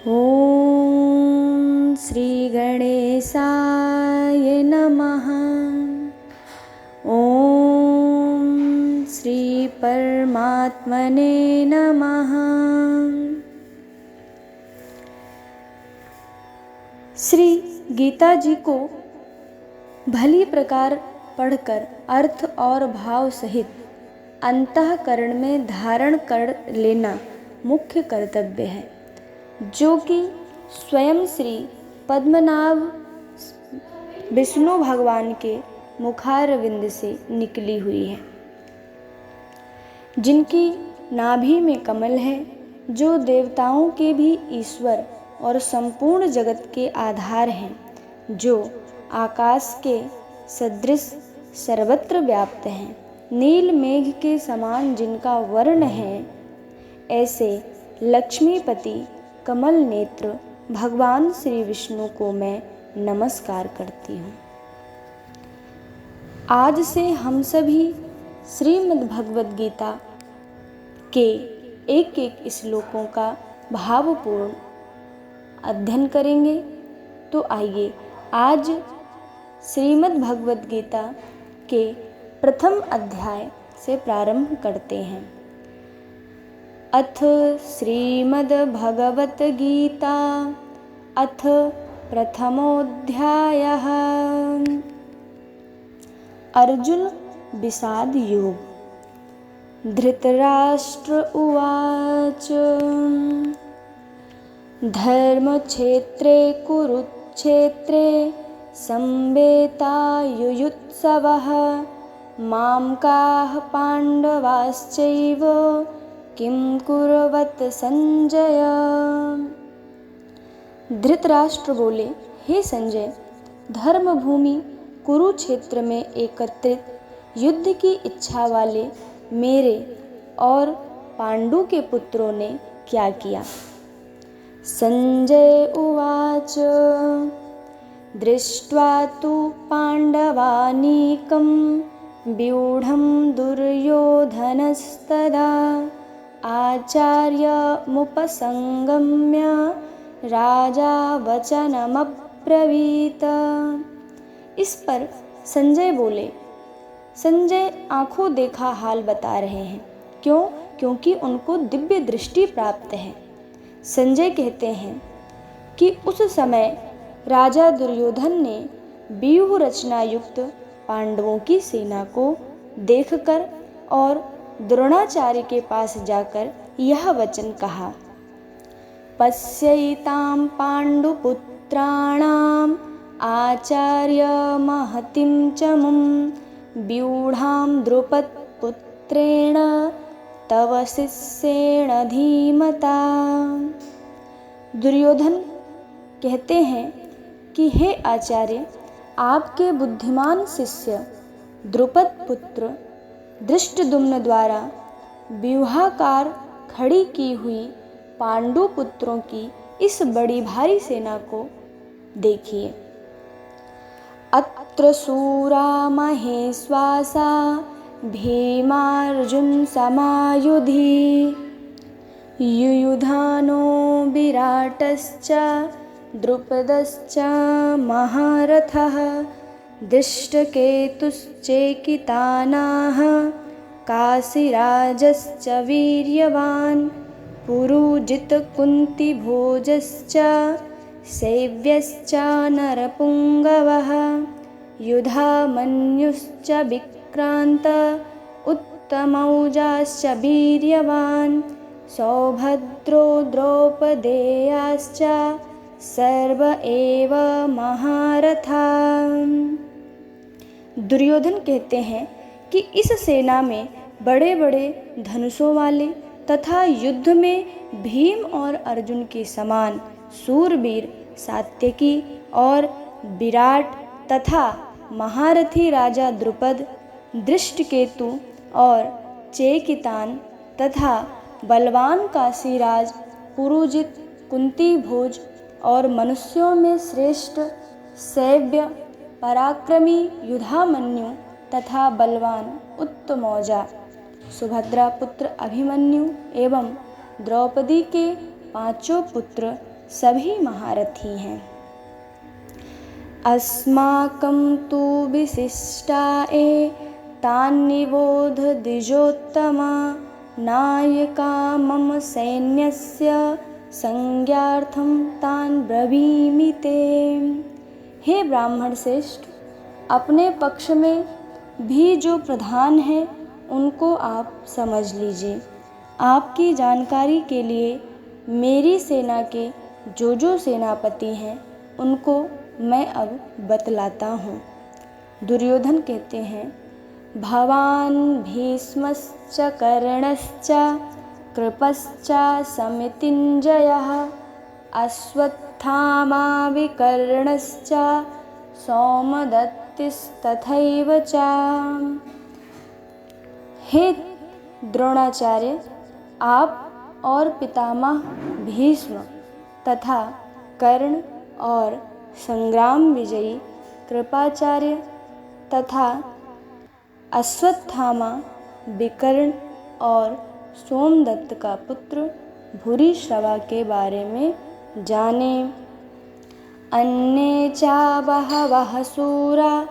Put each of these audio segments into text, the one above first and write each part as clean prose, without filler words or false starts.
ॐ श्री गणेशाय नमः। ॐ श्री परमात्मने नमः। श्री गीता जी को भली प्रकार पढ़कर अर्थ और भाव सहित अंतःकरण में धारण कर लेना मुख्य कर्तव्य है, जो कि स्वयं श्री पद्मनाभ विष्णु भगवान के मुखारविंद से निकली हुई है, जिनकी नाभि में कमल है, जो देवताओं के भी ईश्वर और संपूर्ण जगत के आधार हैं, जो आकाश के सदृश सर्वत्र व्याप्त हैं, नील मेघ के समान जिनका वर्ण है, ऐसे लक्ष्मीपति कमल नेत्र भगवान श्री विष्णु को मैं नमस्कार करती हूँ। आज से हम सभी श्रीमद् भगवद गीता के एक एक श्लोकों का भावपूर्ण अध्ययन करेंगे। तो आइए आज श्रीमद् भगवद गीता के प्रथम अध्याय से प्रारंभ करते हैं। अथ श्रीमद् भगवत गीता अथ प्रथमोऽध्यायः। अर्जुन विषाद योग। धृतराष्ट्र उवाच धर्मक्षेत्रे कुरुक्षेत्रे संवेतायुयुत्सवः मामकाः पांडवाश्चैव किं कुर्वत संजय। धृतराष्ट्र बोले, हे संजय, धर्मभूमि कुरुक्षेत्र में एकत्रित युद्ध की इच्छा वाले मेरे और पांडु के पुत्रों ने क्या किया। संजय उवाच दृष्ट्वा तु पांडवानीकं व्यूढं दुर्योधनस्तदा आचार्यमुपसंगम्य राजा वचनमब्रवीत। इस पर संजय बोले, संजय आंखों देखा हाल बता रहे हैं। क्यों? क्योंकि उनको दिव्य दृष्टि प्राप्त है। संजय कहते हैं कि उस समय राजा दुर्योधन ने व्यूह रचना युक्त पांडवों की सेना को देखकर और द्रोणाचार्य के पास जाकर यह वचन कहा, पश्यैतां पांडुपुत्राणाम् आचार्य महतिं च मुं व्यूढां द्रुपदपुत्रेण तव शिष्येण धीमता। दुर्योधन कहते हैं कि हे आचार्य, आपके बुद्धिमान शिष्य द्रुपद पुत्र धृष्टद्युम्न द्वारा व्यूहाकार खड़ी की हुई पांडु पुत्रों की इस बड़ी भारी सेना को देखिए। अत्र शूरा महेश्वासा भीमार्जुन समायुधि युयुधानो विराटश्च द्रुपदश्च महारथः दृष्टकेतुश्चेकितानाः काशीराजश्च वीर्यवान् पुरुजितकुन्तिभोजश्च सेव्यश्च नरपुङ्गवः युधामन्युश्च विक्रान्त उत्तमौजाश्च वीर्यवान् सौभद्रो द्रौपदेयाश्च सर्व एव महारथा। दुर्योधन कहते हैं कि इस सेना में बड़े बड़े धनुषों वाले तथा युद्ध में भीम और अर्जुन के समान सूरवीर सात्यकी और विराट तथा महारथी राजा द्रुपद, दृष्टकेतु और चेकितान तथा बलवान काशीराज पुरुजित, कुंती भोज और मनुष्यों में श्रेष्ठ सैव्य पराक्रमी युधामन्यु तथा बलवान उत्तमौजा सुभद्रा पुत्र अभिमन्यु एवं द्रौपदी के पांचों पुत्र सभी महारथी हैं। अस्माकं तु विशिष्टाए तान्निबोध द्विजोत्तमा नायका मम सैन्यस्य संज्ञार्थं तान् ब्रवीमि ते। हे ब्राह्मण श्रेष्ठ, अपने पक्ष में भी जो प्रधान हैं उनको आप समझ लीजिए। आपकी जानकारी के लिए मेरी सेना के जो सेनापति हैं उनको मैं अब बतलाता हूँ। दुर्योधन कहते हैं, भवान् भीष्मश्च कर्णश्च कृपश्च समितिञ्जयः अश्वत्थामा विकर्णश्च सौमदत्तिस्तथैव च। हे द्रोणाचार्य, आप और पितामह भीष्म तथा कर्ण और संग्राम विजयी कृपाचार्य तथा अश्वत्थामा विकर्ण और सोमदत्त का पुत्र भूरिश्रवा के बारे में जाने। अन्ये चा बहवः शूरा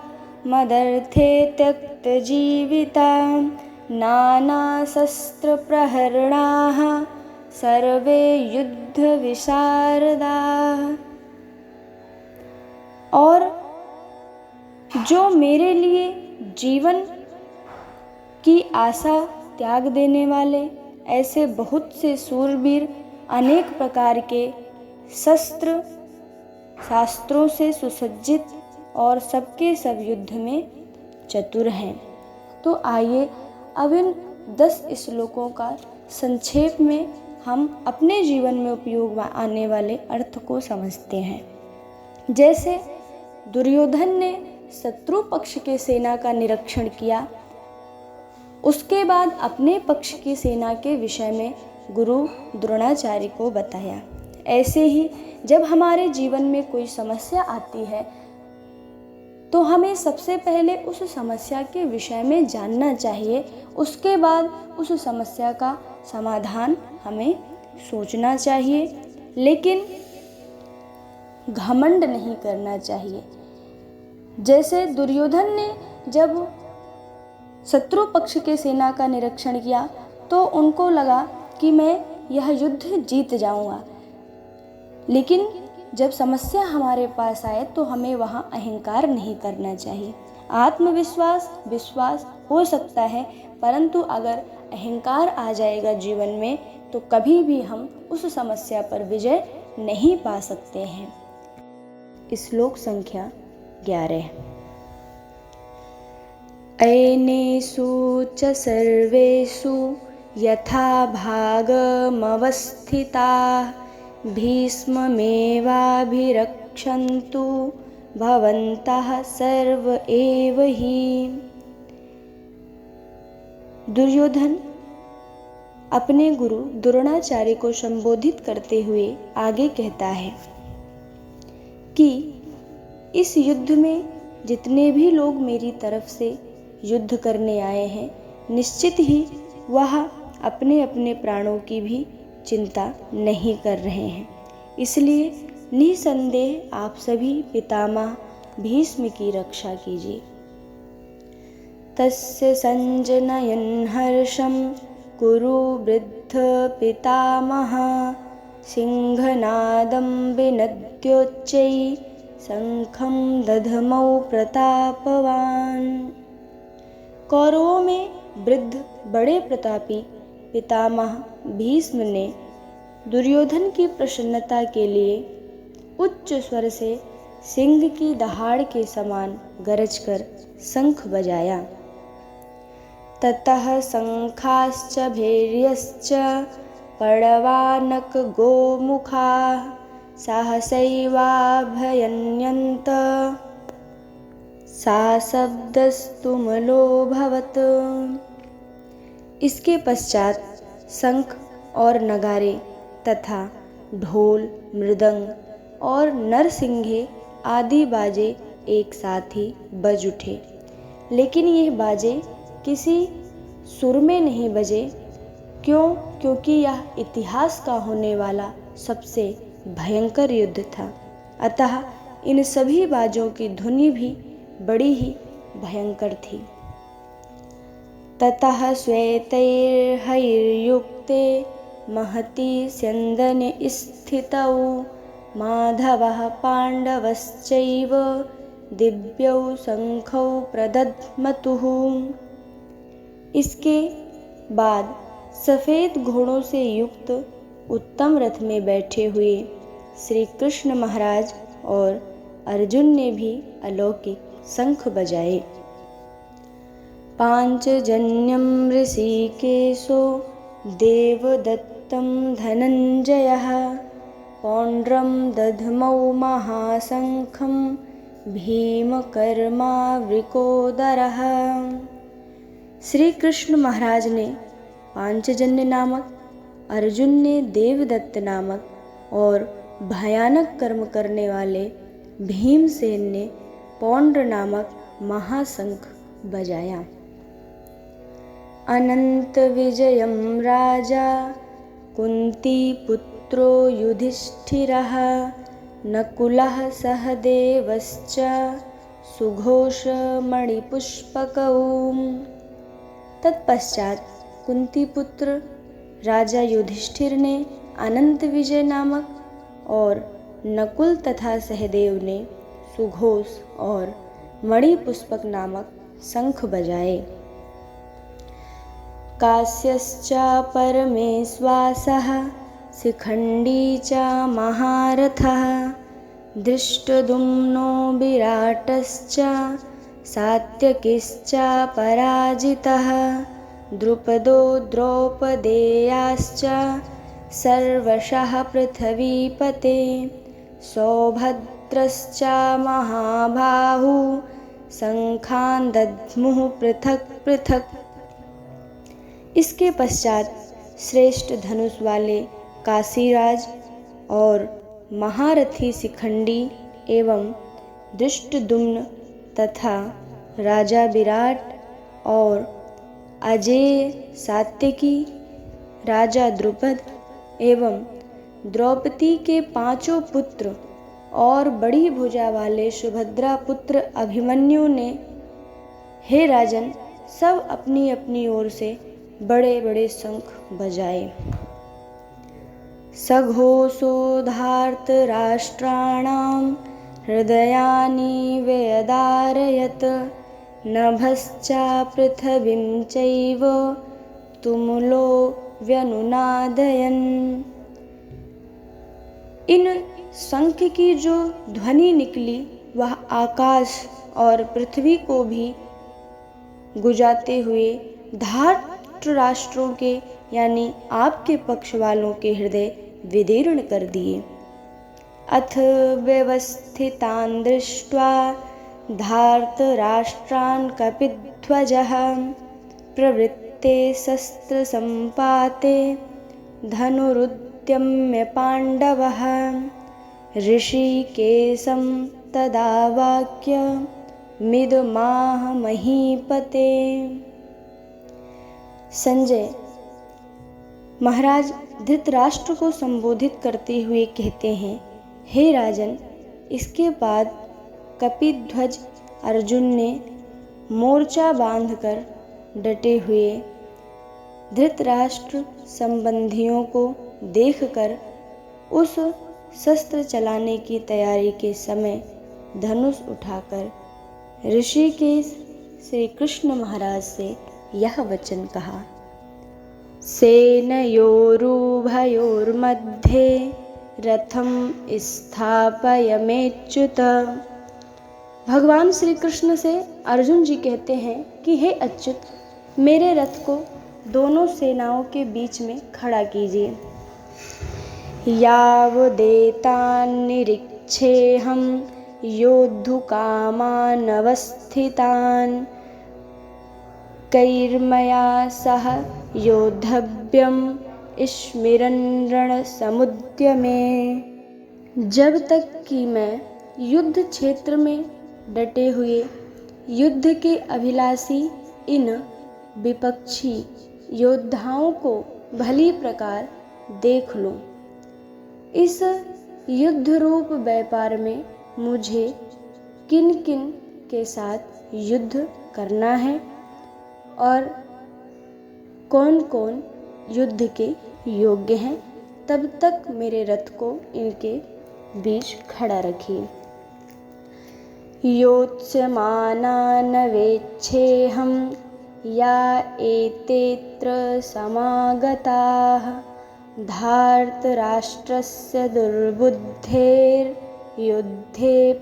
मदर्थे त्यक्तजीविता नानाशस्त्रप्रहरणाः सर्वे युद्धविशारदाः। और जो मेरे लिए जीवन की आशा त्याग देने वाले ऐसे बहुत से शूरवीर अनेक प्रकार के शास्त्रों से सुसज्जित और सबके सब युद्ध में चतुर हैं। तो आइए अब इन 10 श्लोकों का संक्षेप में हम अपने जीवन में उपयोग आने वाले अर्थ को समझते हैं। जैसे दुर्योधन ने शत्रु पक्ष के सेना का निरीक्षण किया, उसके बाद अपने पक्ष की सेना के विषय में गुरु द्रोणाचार्य को बताया। ऐसे ही जब हमारे जीवन में कोई समस्या आती है तो हमें सबसे पहले उस समस्या के विषय में जानना चाहिए, उसके बाद उस समस्या का समाधान हमें सोचना चाहिए, लेकिन घमंड नहीं करना चाहिए। जैसे दुर्योधन ने जब शत्रु पक्ष के सेना का निरीक्षण किया तो उनको लगा कि मैं यह युद्ध जीत जाऊंगा, लेकिन जब समस्या हमारे पास आए तो हमें वहाँ अहंकार नहीं करना चाहिए। आत्मविश्वास विश्वास हो सकता है, परंतु अगर अहंकार आ जाएगा जीवन में तो कभी भी हम उस समस्या पर विजय नहीं पा सकते हैं। श्लोक संख्या 11। अनेषु च सर्वेषु यथा भागमवस्थिताः भीष्ममेवाभिरक्षन्तु भवन्तः सर्व एव हि। दुर्योधन अपने गुरु द्रोणाचार्य को संबोधित करते हुए आगे कहता है कि इस युद्ध में जितने भी लोग मेरी तरफ से युद्ध करने आए हैं, निश्चित ही वह अपने अपने प्राणों की भी चिंता नहीं कर रहे हैं। इसलिए निसंदेह आप सभी पितामह भीष्म की रक्षा कीजिए। तस्य संजनयन् हर्षं कुरु वृद्ध पितामह सिंहनादं विनद्योच्चैः शंखं दधमौ प्रतापवान्। कौरवों में वृद्ध बड़े प्रतापी पितामह भीष्म ने दुर्योधन की प्रसन्नता के लिए उच्च स्वर से सिंह की दहाड़ के समान गरजकर शंख बजाया। ततः शंखाश्च भैर्यश्च पड़वानक गोमुखाः सहसैवाभयन्यन्त सा शब्दस्तुमलोऽभवत्। इसके पश्चात शंख और नगारे तथा ढोल मृदंग और नरसिंघे आदि बाजे एक साथ ही बज उठे, लेकिन ये बाजे किसी सुर में नहीं बजे। क्योंकि यह इतिहास का होने वाला सबसे भयंकर युद्ध था, अतः इन सभी बाजों की ध्वनि भी बड़ी ही भयंकर थी। ततः श्वेतैर्हयैर्युक्ते महति स्यन्दने स्थितौ माधवः पाण्डवश्चैव दिव्यौ शंखौ प्रदध्मतुः। इसके बाद सफ़ेद घोड़ों से युक्त उत्तम रथ में बैठे हुए श्री कृष्ण महाराज और अर्जुन ने भी अलौकिक शंख बजाए। पांचजन्यम ऋषिकेशो देवदत्तं धनंजयः पौंड्रम दधमौ महाशंखं भीमकर्मावृकोदरः। श्री कृष्ण महाराज ने पांचजन्य नामक, अर्जुन ने देवदत्त नामक और भयानक कर्म करने वाले भीमसेन ने पौंड्र नामक महाशंख बजाया। अनंत विजयम राजा कुंती पुत्रो युधिष्ठिरः नकुलः सहदेवश्च सुघोषमणिपुष्पकौ। तत्पश्चात कुंती पुत्र राजा युधिष्ठिर ने अनंत विजय नामक और नकुल तथा सहदेव ने सुघोष और मणिपुष्पक नामक शंख बजाए। कास्यश्च परमेश्वासः शिखंडी च महारथः धृष्टद्युम्नो विराटश्च सात्यकिश्च पराजितः द्रुपदो द्रौपदेयाश्च सर्वशः पृथ्वीपते सौभद्रश्च महाबाहु शंखान् दद्मुः पृथक पृथक। इसके पश्चात श्रेष्ठ धनुष वाले काशीराज और महारथी शिखंडी एवं धृष्टद्युम्न तथा राजा विराट और अजेय सात्यकी, राजा द्रुपद एवं द्रौपदी के पांचों पुत्र और बड़ी भुजा वाले सुभद्रा पुत्र अभिमन्यु ने, हे राजन, सब अपनी अपनी ओर से बड़े बड़े शंख बजाए। सघोषोधार्तराष्ट्राणां हृदयानि व्यदारयत् नभश्च पृथिवीं चैव तुमुलो व्यनुनादयन्। इन शंख की जो ध्वनि निकली वह आकाश और पृथ्वी को भी गुजाते हुए धार्त राष्ट्रों के यानी आपके पक्ष वालों के हृदय विदीर्ण कर दिए। अथ व्यवस्थितान् दृष्ट्वा धार्तराष्ट्रान् कपिध्वजः प्रवृत्ते शस्त्रसम्पाते धनुरुद्यम्य पाण्डवः ऋषिकेशं तदा वाक्यमिदमाह महीपते। संजय महाराज धृतराष्ट्र को संबोधित करते हुए कहते हैं, हे राजन, इसके बाद कपिध्वज अर्जुन ने मोर्चा बांधकर डटे हुए धृतराष्ट्र संबंधियों को देखकर उस शस्त्र चलाने की तैयारी के समय धनुष उठाकर ऋषिकेश श्री कृष्ण महाराज से यह वचन कहा, सेनयोरुभयोर्मध्ये रथम स्थापयमेच्युत। भगवान श्री कृष्ण से अर्जुन जी कहते हैं कि हे अच्युत, मेरे रथ को दोनों सेनाओं के बीच में खड़ा कीजिए। यावदेतान्निरीक्षेऽहं योद्धुकामानवस्थितान् कैर्मया सह योद्धव्यम स्मिरन् रणसमुद्यमे। जब तक कि मैं युद्ध क्षेत्र में डटे हुए युद्ध के अभिलाषी इन विपक्षी योद्धाओं को भली प्रकार देख लूं। इस युद्ध रूप व्यापार में मुझे किन किन के साथ युद्ध करना है और कौन कौन युद्ध के योग्य हैं, तब तक मेरे रथ को इनके बीच खड़ा रखिए। योत्स्यमानान् वेच्छेऽहं या एतेऽत्र समागताः धार्तराष्ट्रस्य दुर्बुद्धेर्युद्धे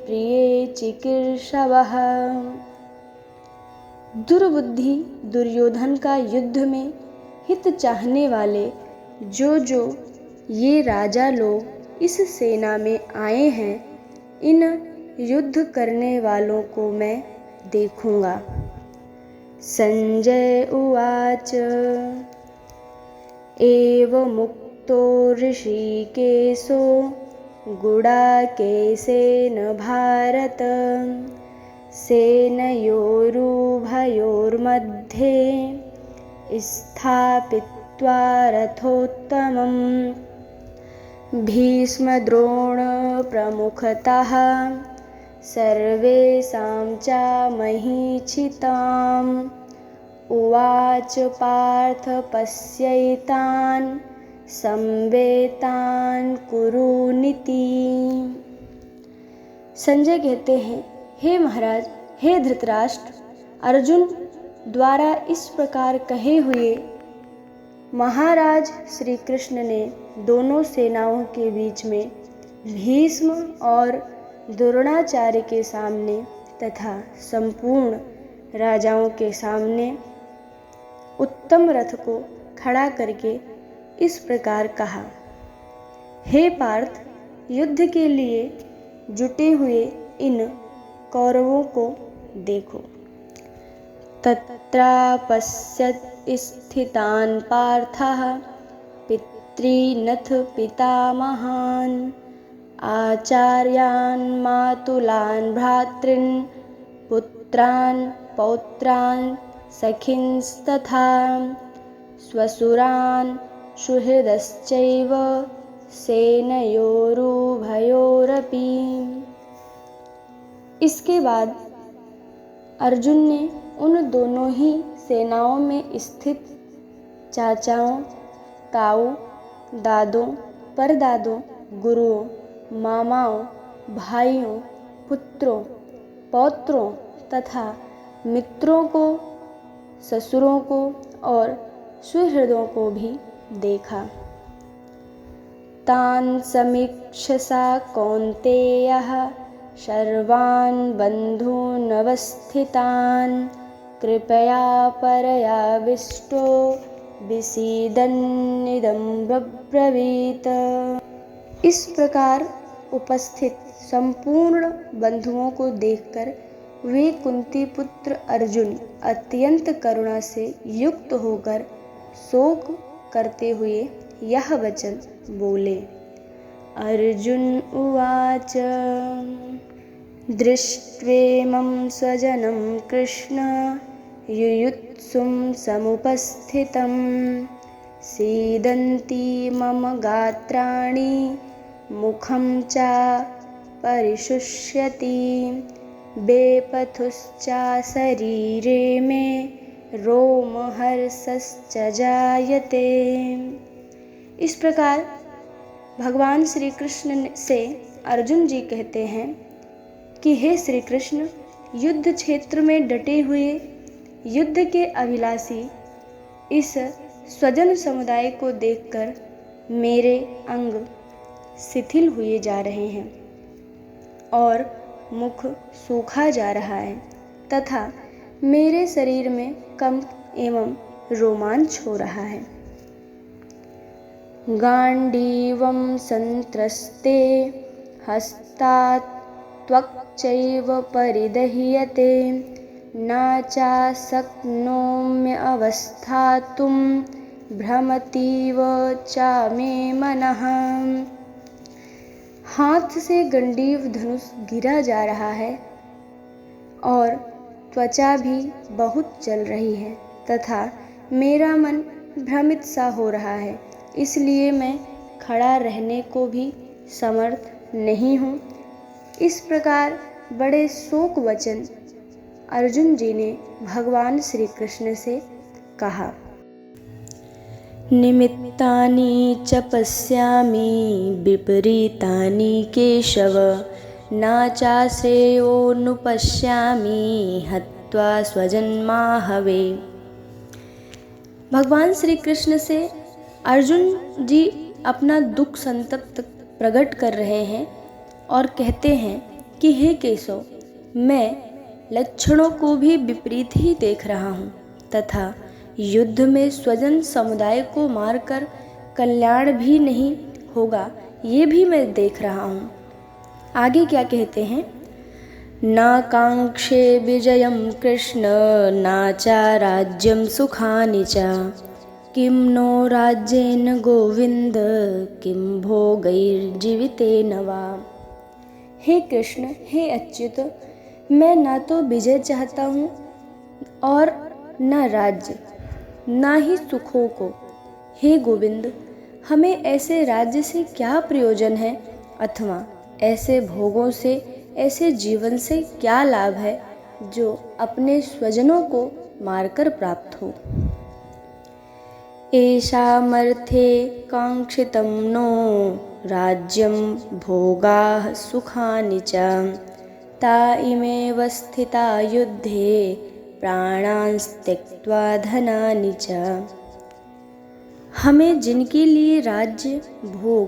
प्रिये चिकीर्षवः। दुर्बुद्धि दुर्योधन का युद्ध में हित चाहने वाले जो ये राजा लोग इस सेना में आए हैं, इन युद्ध करने वालों को मैं देखूंगा। संजय उवाच एवमुक्तो ऋषिकेशो गुडाकेशेन भारत सेनयोरुभयोर्मध्ये स्थापित्वा रथोत्तमम् भीष्मद्रोणप्रमुखतः सर्वेषां च महीक्षिताम् उवाच पार्थ पश्यैतान् संवेतान् कुरुनीति। संजय कहते हैं, हे महाराज, हे धृतराष्ट्र, अर्जुन द्वारा इस प्रकार कहे हुए महाराज श्री कृष्ण ने दोनों सेनाओं के बीच में भीष्म और द्रोणाचार्य के सामने तथा संपूर्ण राजाओं के सामने उत्तम रथ को खड़ा करके इस प्रकार कहा, हे पार्थ, युद्ध के लिए जुटे हुए इन कौरवों को देखो। तत्रापश्यत् स्थितान् पार्थः पितॄनथ पितामहान् आचार्यान् मातुलान् भ्रातॄन् पुत्रान् पौत्रान् सखींस्तथा स्वसुरान् सुहृदश्चैव सेनयोरुभयोरपि। इसके बाद अर्जुन ने उन दोनों ही सेनाओं में स्थित चाचाओं, ताऊ, दादों, परदादों, गुरुओं, मामाओं, भाइयों, पुत्रों, पौत्रों तथा मित्रों को, ससुरों को और सुहृदों को भी देखा। तान् समीक्षसा कौन्तेयः सर्वान् बन्धूनवस्थितान् कृपया परयाविष्टो विसीदन्निदं ब्रवीत। इस प्रकार उपस्थित संपूर्ण बंधुओं को देखकर वे कुंती पुत्र अर्जुन अत्यंत करुणा से युक्त होकर शोक करते हुए यह वचन बोले। अर्जुन उवाच दृष्ट्वेमं स्वजनं कृष्ण युयुत्सुं समुपस्थितं सीदन्ति मम गात्राणि मुखं च परिशुष्यति बेपथुश्च शरीरे मे रोमहर्षश्च जायते। इस प्रकार भगवान श्री कृष्ण से अर्जुन जी कहते हैं कि हे श्री कृष्ण, युद्ध क्षेत्र में डटे हुए युद्ध के अभिलाषी इस स्वजन समुदाय को देखकर मेरे अंग शिथिल हुए जा रहे हैं और मुख सूखा जा रहा है तथा मेरे शरीर में कंप एवं रोमांच हो रहा है। गांडीवं संत्रस्ते हस्तात् त्वक्चैव परिदह्यते न चाशक्नोम्यवस्थातुं भ्रमतीव च मे मनः। हाथ से गंडीव धनुष गिरा जा रहा है और त्वचा भी बहुत जल रही है तथा मेरा मन भ्रमित सा हो रहा है, इसलिए मैं खड़ा रहने को भी समर्थ नहीं हूँ। इस प्रकार बड़े शोक वचन अर्जुन जी ने भगवान श्री कृष्ण से कहा। निमित्तानि च पश्यामि विपरीतानि केशव, न चाश्रेयोऽनुपश्यामि हत्वा स्वजन्माहवे। भगवान श्री कृष्ण से अर्जुन जी अपना दुख संतप्त प्रकट कर रहे हैं और कहते हैं कि हे केशव, मैं लक्षणों को भी विपरीत ही देख रहा हूँ तथा युद्ध में स्वजन समुदाय को मारकर कल्याण भी नहीं होगा, ये भी मैं देख रहा हूँ। आगे क्या कहते हैं? न कांक्षे विजयम कृष्ण न चा राज्यम सुखानि च, किम नो राज्येन गोविंद किम भोगैर्जीवितेन वा। हे कृष्ण, हे अच्युत, मैं ना तो विजय चाहता हूँ और न राज्य, ना ही सुखों को। हे गोविंद, हमें ऐसे राज्य से क्या प्रयोजन है अथवा ऐसे भोगों से, ऐसे जीवन से क्या लाभ है जो अपने स्वजनों को मारकर प्राप्त हो। एषामर्थे कांक्षितं नो राज्यं भोगाः सुखानि च, ता इमेव स्थिता युद्धे प्राणान् त्यक्त्वा धनानि च। हमें जिनके लिए राज्य, भोग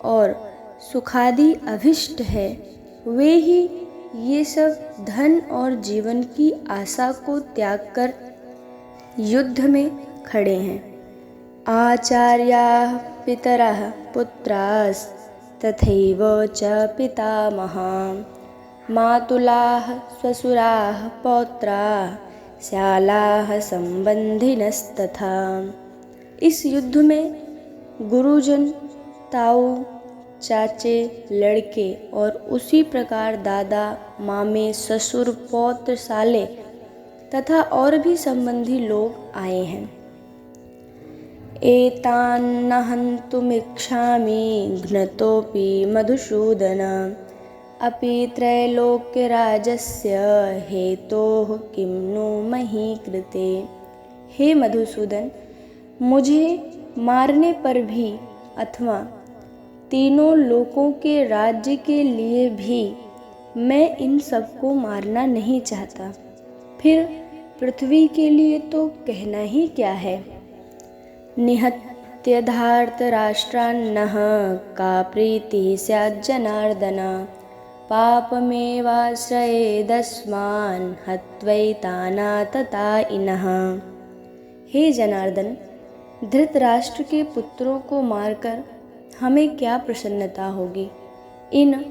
और सुखादि अभिष्ट है, वे ही ये सब धन और जीवन की आशा को त्याग कर युद्ध में खड़े हैं। आचार्याः पितरः पुत्रास् तथैव च पितामहाः, मातुलाः श्वशुराः पौत्राः श्यालाः संबंधिनस्तथा। इस युद्ध में गुरुजन, ताऊ, चाचे, लड़के और उसी प्रकार दादा, मामे, ससुर, पौत्र, साले तथा और भी संबंधी लोग आए हैं। एतान्न हन्तुमिच्छामि घ्नतोऽपि मधुसूदन, अपि त्रैलोक्यराजस्य हेतोः किं नो मही कृते। हे मधुसूदन, मुझे मारने पर भी अथवा तीनों लोकों के राज्य के लिए भी मैं इन सबको मारना नहीं चाहता। फिर पृथ्वी के लिए तो कहना ही क्या है। निहत्य धार्तराष्ट्रान्नः का प्रीतिः स्यात् जनार्दन, पापमेवाश्रयेदस्मान् हत्वैतानाततायिनः। हे जनार्दन, धृतराष्ट्र के पुत्रों को मारकर हमें क्या प्रसन्नता होगी। इन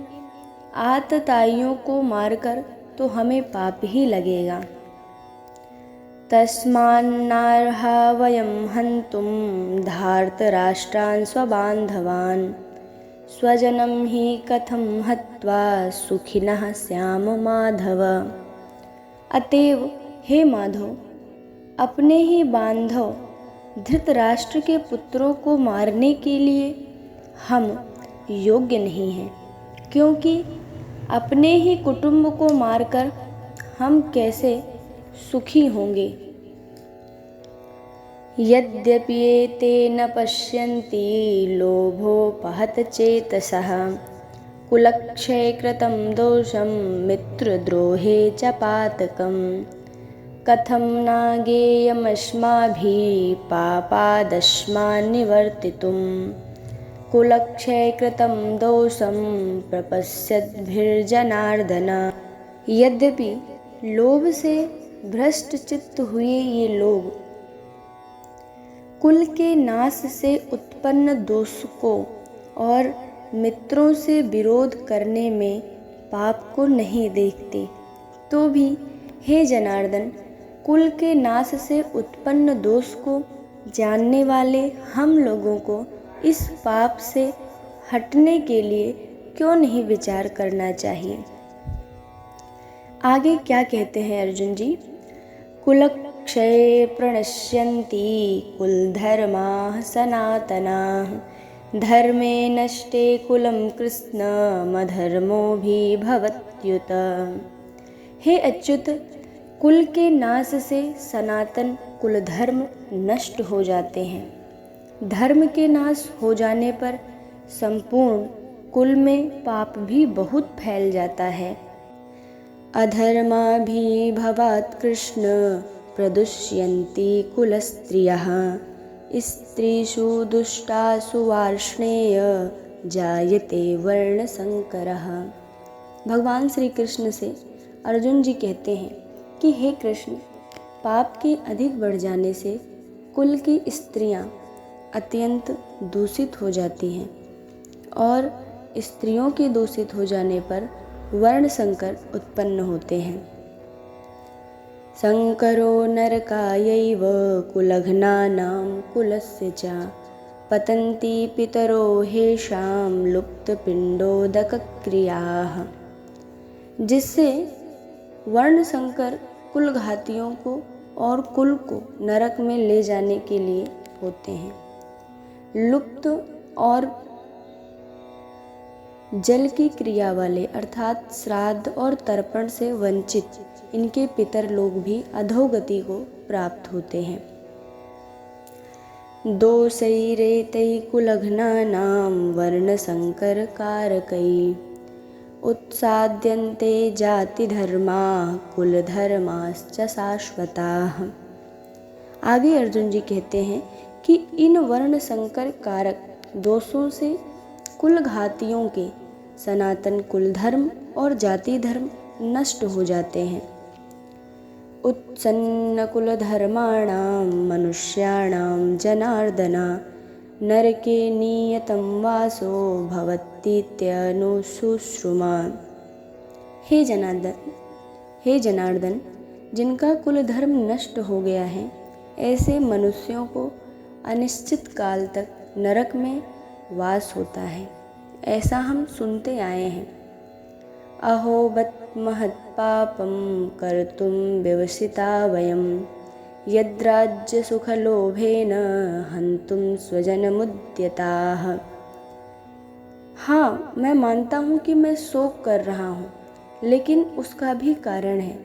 आतताइयों को मारकर तो हमें पाप ही लगेगा। तस्मान्नार्हा वयं हन्तुं धार्तराष्ट्रान् स्वबान्धवान्, स्वजनं हि कथं हत्वा सुखिनः स्याम माधव। अतएव हे माधव, अपने ही बांधव धृतराष्ट्र के पुत्रों को मारने के लिए हम योग्य नहीं हैं, क्योंकि अपने ही कुटुंब को मारकर हम कैसे सुखी होंगे। यद्यपि एते न पश्यन्ति लोभोपहत चेतसः, कुलक्षयकृतं दोषं मित्रद्रोहे च पातकम्, कथं न ज्ञेयमस्माभिः पापादस्मान् निवर्तितुं, कुलक्षयकृतं दोषं प्रपश्यद्भिर्जनार्दन। यद्यपि लोभ से भ्रष्ट चित्त हुए ये लोग कुल के नाश से उत्पन्न दोष को और मित्रों से विरोध करने में पाप को नहीं देखते, तो भी हे जनार्दन, कुल के नाश से उत्पन्न दोष को जानने वाले हम लोगों को इस पाप से हटने के लिए क्यों नहीं विचार करना चाहिए। आगे क्या कहते हैं अर्जुन जी? कुलक्षये प्रणश्यन्ति कुलधर्माः सनातनाः, धर्मे नष्टे कुलं कृत्स्नमधर्मोऽभिभवत्युत। हे अच्युत, कुल के नाश से सनातन कुल धर्म नष्ट हो जाते हैं। धर्म के नाश हो जाने पर संपूर्ण कुल में पाप भी बहुत फैल जाता है। अधर्माभिभवात् कृष्ण प्रदुष्यन्ति कुलस्त्रियः। स्त्रीषु दुष्टासु वार्ष्णेय जायते वर्णसंकरः। भगवान श्री कृष्ण से अर्जुन जी कहते हैं कि हे कृष्ण, पाप के अधिक बढ़ जाने से कुल की स्त्रियां अत्यंत दूषित हो जाती हैं और स्त्रियों के दूषित हो जाने पर वर्ण संकर उत्पन्न होते हैं। संकरो नरकायैव कुलघ्नानां कुलस्य च पतन्ति पितरो हेषां लुप्तपिण्डोदकक्रियाः। जिससे वर्ण संकर कुल घातियों को और कुल को नरक में ले जाने के लिए होते हैं। लुप्त और जल की क्रिया वाले अर्थात श्राद्ध और तर्पण से वंचित इनके पितर लोग भी अधोगति को प्राप्त होते हैं। दोषैरेतै कुलघ्नानां वर्णसंकर कारकै उत्साद्यन्ते जातिधर्माः कुलधर्माश्च शाश्वताः। आगे अर्जुन जी कहते हैं कि इन वर्ण संकर कारक दोषों से कुल घातियों के सनातन कुल धर्म और जाति धर्म नष्ट हो जाते हैं। उत्सन्न कुल धर्माणां मनुष्याणां जनार्दन नरके नियतं वासो भवतीत्यनुशुश्रुमा। हे जनार्दन, जिनका कुल धर्म नष्ट हो गया है, ऐसे मनुष्यों को अनिश्चित काल तक नरक में वास होता है, ऐसा हम सुनते आए हैं। अहो बत महत्पापं कर्तुं विवसिता वयं यद्राज्य सुखलोभेन हन्तुं स्वजनमुद्यताः। हाँ, मैं मानता हूँ कि मैं शोक कर रहा हूँ, लेकिन उसका भी कारण है।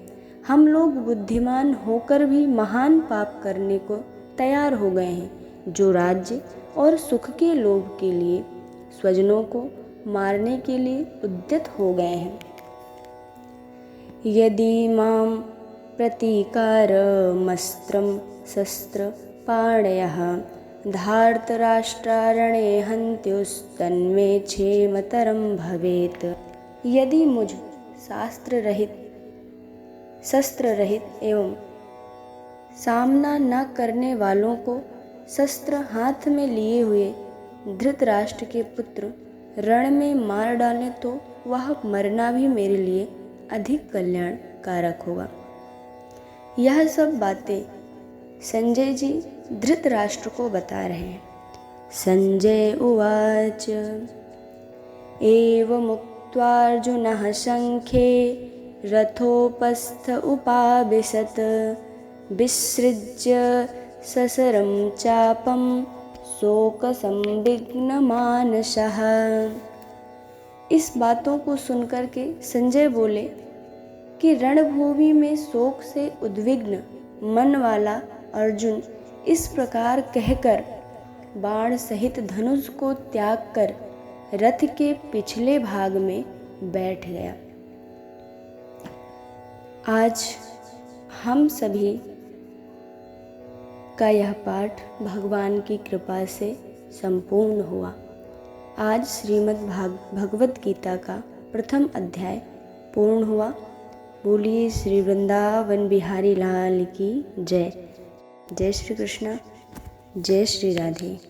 हम लोग बुद्धिमान होकर भी महान पाप करने को तैयार हो गए हैं, जो राज्य और सुख के लोभ के लिए स्वजनों को मारने के लिए उद्यत हो गए हैं। यदि मां प्रतीकारमस्त्रं शस्त्रपाणयः धार्तराष्ट्रारणे हन्त्युस्तन्मे क्षेमतरं भवेत्। यदि मुझ शस्त्र रहित एवं सामना न करने वालों को शस्त्र हाथ में लिए हुए धृतराष्ट्र के पुत्र रण में मार डालें तो वह मरना भी मेरे लिए अधिक कल्याणकारक होगा। यह सब बातें संजय जी धृतराष्ट्र को बता रहे हैं। संजय उवाच एवमुक्त्वार्जुनः शङ्खे रथोपस्थ उपाविशत् विसृज्य ससरं चापं शोकसंविघ्नमानसः। इस बातों को सुनकर के संजय बोले कि रणभूमि में शोक से उद्विग्न मन वाला अर्जुन इस प्रकार कहकर बाण सहित धनुष को त्याग कर रथ के पिछले भाग में बैठ गया। आज हम सभी का यह पाठ भगवान की कृपा से संपूर्ण हुआ। आज श्रीमद् भगवत गीता का प्रथम अध्याय पूर्ण हुआ। बोलिए श्री वृंदावन बिहारी लाल की जय। जय श्री कृष्ण, जय श्री राधे।